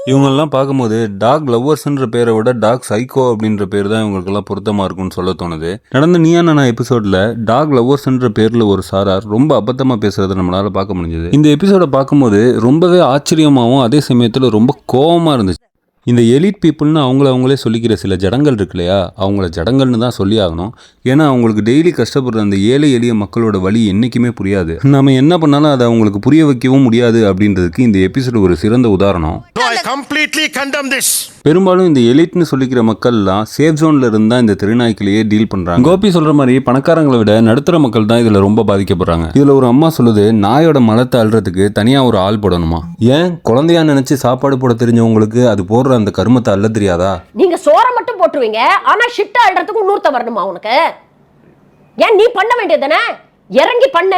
இவங்கெல்லாம் பார்க்கும்போது டாக் லவ்வர்ஸ்ன்ற பேரை விட டாக் சைக்கோ அப்படின்ற பேர் தான் இவங்களுக்கெல்லாம் பொருத்தமாக இருக்கும்னு சொல்ல தோணுது. நடந்த நீயா நானா எபிசோடில் டாக் லவ்வர்ஸ்ன்ற பேரில் ஒரு சாரார் ரொம்ப அபத்தமாக பேசுகிறத நம்மளால் பார்க்க முடிஞ்சது. இந்த எபிசோடை பார்க்கும்போது ரொம்பவே ஆச்சரியமாகவும் அதே சமயத்தில் ரொம்ப கோபமாக இருந்துச்சு. இந்த எலிட் பீப்புள்னு அவங்களே சொல்லிக்கிற சில ஜடங்கள் இருக்கு இல்லையா, அவங்கள ஜடங்கள்னு தான் சொல்லி ஆகணும். ஏன்னா அவங்களுக்கு டெய்லி கஷ்டப்படுற அந்த ஏழை எளிய மக்களோட வழி என்றைக்குமே புரியாது. நம்ம என்ன பண்ணாலும் அதை அவங்களுக்கு புரிய வைக்கவும் முடியாது அப்படின்றதுக்கு இந்த எபிசோடு ஒரு சிறந்த உதாரணம். பெரும்பாலும் இந்த எலிட்னு சொல்லிக்கிற மக்கள்லாம் சேஃப் ஜோன்ல இருந்தா இந்த திருநாய்க்களையே டீல் பண்றாங்க. கோபி சொல்ற மாதிரி பணக்காரங்களை விட நடுத்தர மக்கள் தான் இதுல ரொம்ப பாதிக்கப்படுறாங்க. இதுல ஒரு அம்மா சொல்லுது, நாயோட மலத்தை அள்ளுறதுக்கு தனியா ஒரு ஆள் போடணுமா? ஏன் குழந்தையா நினைச்சு சாப்பாடு போட தெரிஞ்சவங்களுக்கு அது போடுற அந்த கருமத்தை அள்ள தெரியாதா? நீங்க சோற மட்டும் போட்டுருவீங்க, ஆனா ஷிட் அள்ளுறதுக்கு இன்னொருத்த வரணுமா உனக்கு? ஏன் நீ பண்ண வேண்டியதுதானே? இறங்கி பண்ண.